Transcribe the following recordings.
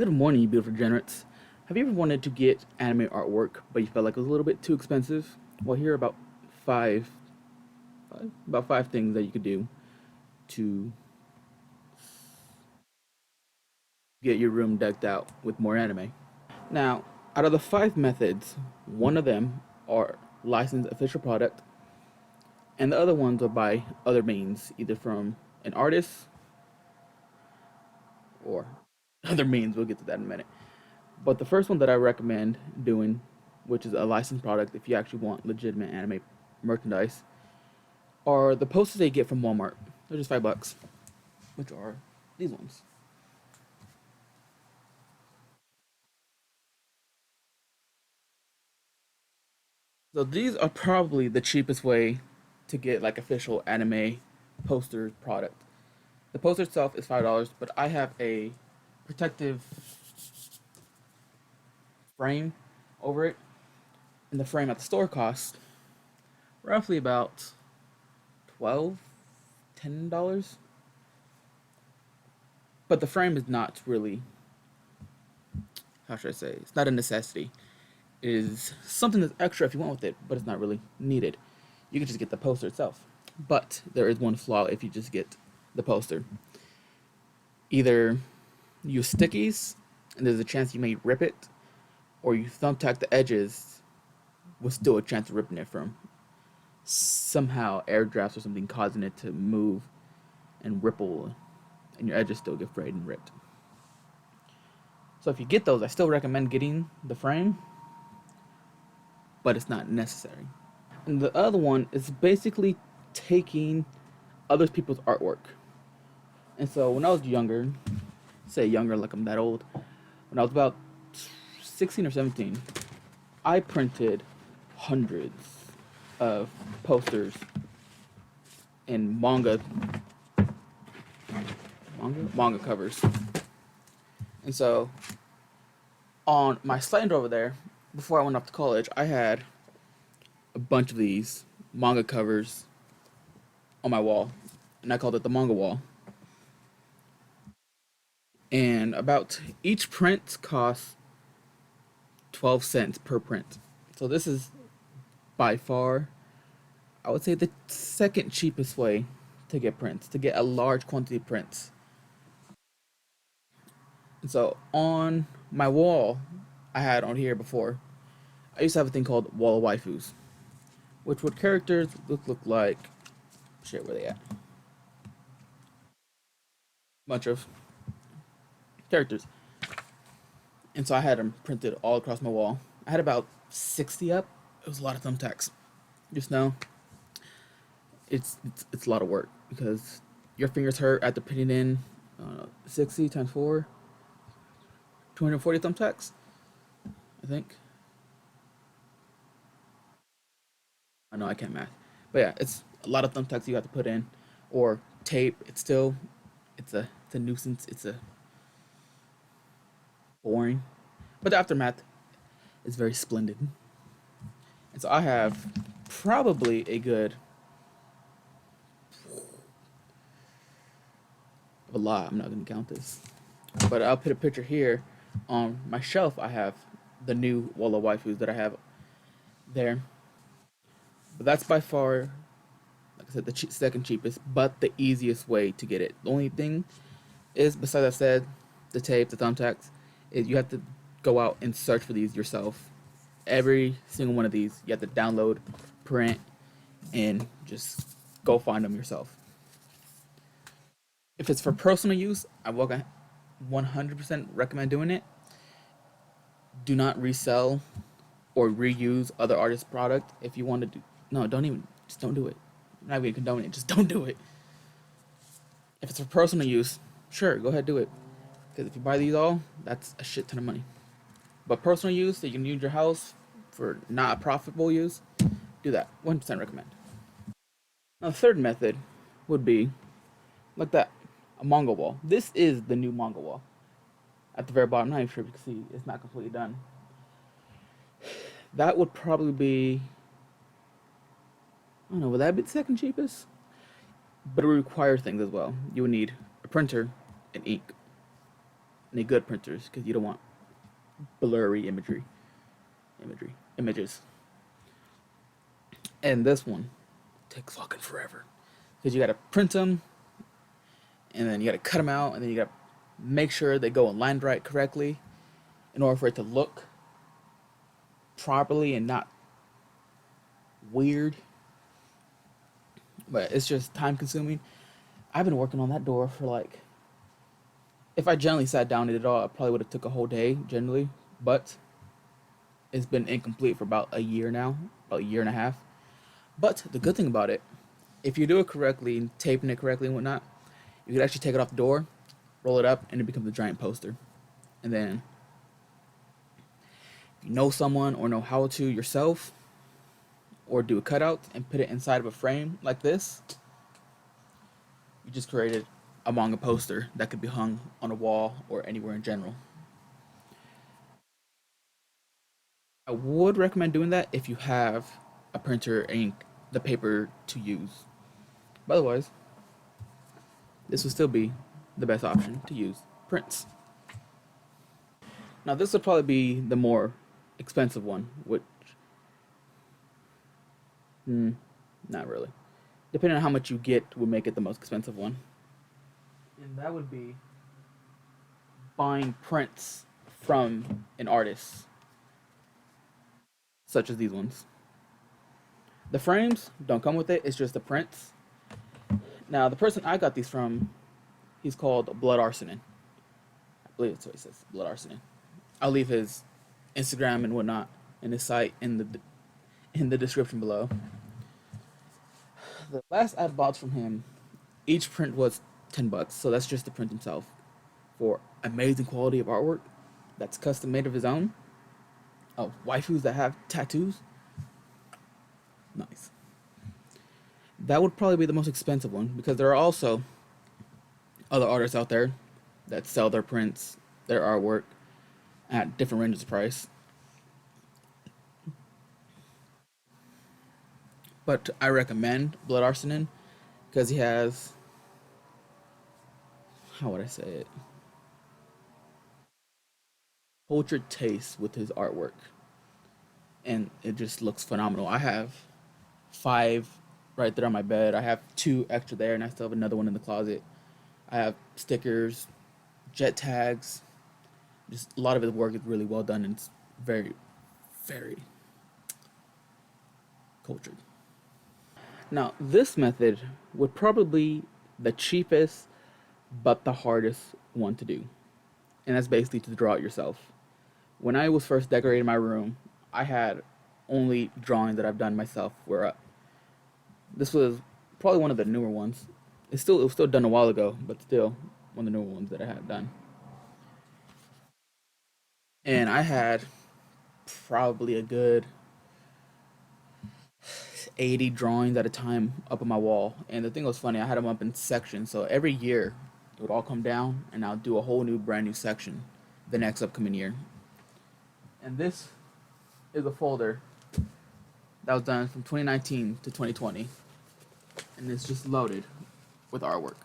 Good morning, you beautiful degenerates. Have you ever wanted to get anime artwork, but you felt like it was a little bit too expensive? Well, here are five, about five things that you could do to get your room decked out with more anime. Now, out of the five methods, one of them are licensed official product, and the other ones are by other means, either from an artist or other means. We'll get to that in a minute. But the first one that I recommend doing, which is a licensed product if you actually want legitimate anime merchandise, are the posters they get from Walmart. They're just $5, which are these ones. So these are probably the cheapest way to get like official anime poster product. The poster itself is $5, but I have a protective frame over it, and the frame at the store costs roughly about 12 $10. But the frame is not really, how should I say, it's not a necessity. It is something that's extra if you want with it, but it's not really needed. You can just get the poster itself. But there is one flaw if you just get the poster. Either use stickies, and there's a chance you may rip it, or you thumbtack the edges with still a chance of ripping it from somehow air drafts or something causing it to move and ripple, and your edges still get frayed and ripped. So if you get those, I still recommend getting the frame, but it's not necessary. And the other one is basically taking other people's artwork. And so when I was younger, say younger like I'm that old, when I was about 16 or 17, I printed hundreds of posters in manga covers. And so on my slide over there, before I went off to college, I had a bunch of these manga covers on my wall, and I called it the manga wall. And about each print costs 12 cents per print. So this is by far, I would say, the second cheapest way to get prints, to get a large quantity of prints. And so on my wall, I had on here before, I used to have a thing called Wall of Waifus, which would characters look like, shit, where they at? Bunch of characters. And so I had them printed all across my wall. I had about 60 up. It was a lot of thumbtacks. Just know it's a lot of work because your fingers hurt after putting in 60 times 4, 240 thumbtacks, I think. I know I can't math. But yeah, it's a lot of thumbtacks you have to put in. Or tape. It's a nuisance. It's a boring. But the aftermath is very splendid. And so I have probably a good, a lot. I'm not gonna count this, but I'll put a picture here on my shelf. I have the new wall of waifus that I have there, but that's by far, like I said, the second cheapest, but the easiest way to get it. The only thing is, besides I said, the tape, the thumbtacks, is you have to go out and search for these yourself. Every single one of these, you have to download, print, and just go find them yourself. If it's for personal use, I will 100% recommend doing it. Do not resell or reuse other artists' product. If you want to do, no, don't even, just don't do it. I'm not going to condone it, just don't do it. If it's for personal use, sure, go ahead, do it. Because if you buy these all, that's a shit ton of money. But personal use that you can use your house for not profitable use, do that. 100% recommend. Now, the third method would be like that, a manga wall. This is the new manga wall. At the very bottom, I'm not even sure if you can see, it's not completely done. That would probably be, I don't know, would that be the second cheapest? But it would require things as well. You would need a printer and ink. any good printers because you don't want blurry images. And this one takes fucking forever because you gotta print them, and then you gotta cut them out, and then you gotta make sure they go aligned right correctly in order for it to look properly and not weird. But it's just time consuming. I've been working on that door for like, if I generally sat down and did it all, it probably would have took a whole day generally. But it's been incomplete for about a year now, about a year and a half. But the good thing about it, if you do it correctly, taping it correctly and whatnot, you could actually take it off the door, roll it up, and it becomes a giant poster. And then, if you know someone or know how to yourself, or do a cutout and put it inside of a frame like this, you just created a manga poster that could be hung on a wall or anywhere in general. I would recommend doing that if you have a printer and the paper to use. But otherwise, this would still be the best option to use prints. Now, this would probably be the more expensive one, which, not really. Depending on how much you get, would make it the most expensive one. And that would be buying prints from an artist, such as these ones. The frames don't come with it, it's just the prints. Now, the person I got these from, he's called Blood Arsenal. I believe that's what he says, Blood Arsenal. I'll leave his Instagram and whatnot and his site in the description below. The last I bought from him, each print was $10, so that's just the print himself for amazing quality of artwork that's custom made of his own. Oh, waifus that have tattoos. Nice. That would probably be the most expensive one because there are also other artists out there that sell their prints, their artwork at different ranges of price. But I recommend Blood Arsenal because he has, how would I say it, cultured taste with his artwork, and it just looks phenomenal. I have 5 right there on my bed. I have 2 extra there, and I still have another one in the closet. I have stickers, jet tags. Just a lot of his work is really well done, and it's very, very cultured. Now, this method would probably be the cheapest but the hardest one to do, and that's basically to draw it yourself. When I was first decorating my room, I had only drawings that I've done myself were up. This was probably one of the newer ones. It was still done a while ago, but still one of the newer ones that I had done. And I had probably a good 80 drawings at a time up on my wall. And the thing was funny, I had them up in sections. So every year it would all come down and I'll do a whole new brand new section the next upcoming year. And this is a folder that was done from 2019 to 2020. And it's just loaded with artwork.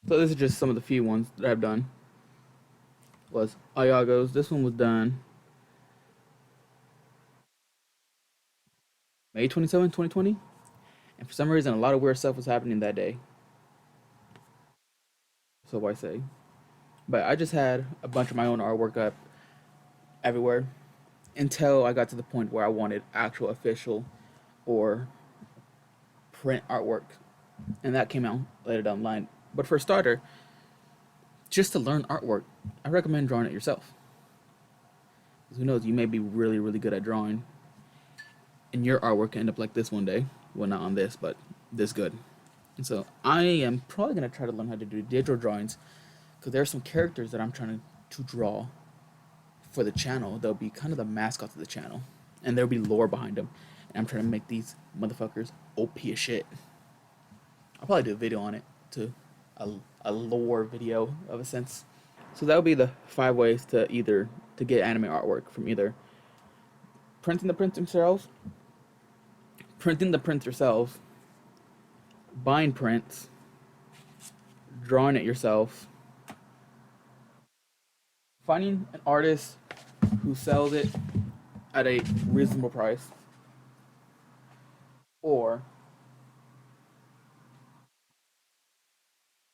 So this is just some of the few ones that I've done. Was Ayago's. This one was done May 27, 2020. And for some reason, a lot of weird stuff was happening that day. So I say. But I just had a bunch of my own artwork up everywhere until I got to the point where I wanted actual official or print artwork. And that came out later down the line. But for a starter, just to learn artwork, I recommend drawing it yourself. Because who knows, you may be really, really good at drawing, and your artwork can end up like this one day. Well, not on this, but this good. And so I am probably going to try to learn how to do digital drawings because there are some characters that I'm trying to draw for the channel. They'll be kind of the mascots of the channel, and there'll be lore behind them. And I'm trying to make these motherfuckers OP as shit. I'll probably do a video on it, too. A lore video, of a sense. So that would be the 5 ways to get anime artwork from either printing the prints yourselves, buying prints, drawing it yourself, finding an artist who sells it at a reasonable price, or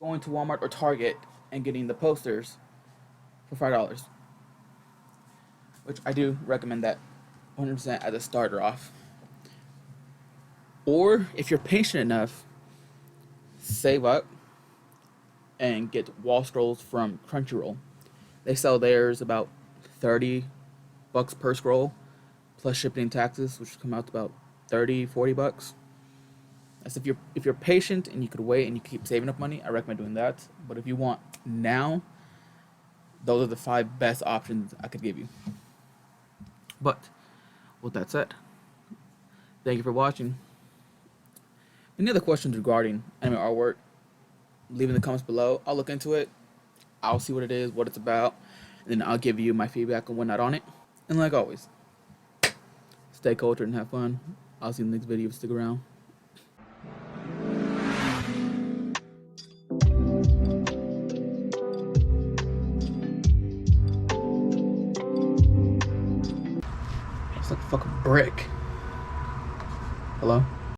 going to Walmart or Target and getting the posters for $5, which I do recommend that 100% as a starter off. Or if you're patient enough, save up and get wall scrolls from Crunchyroll. They sell theirs about $30 per scroll, plus shipping and taxes, which come out to about $30-$40. That's if you're patient and you could wait and you keep saving up money, I recommend doing that. But if you want now, those are the 5 best options I could give you. But with that said, thank you for watching. Any other questions regarding anime artwork, leave in the comments below. I'll look into it. I'll see what it is, what it's about, and then I'll give you my feedback and whatnot on it. And like always, stay cultured and have fun. I'll see you in the next video. Stick around. It's like a fucking brick. Hello?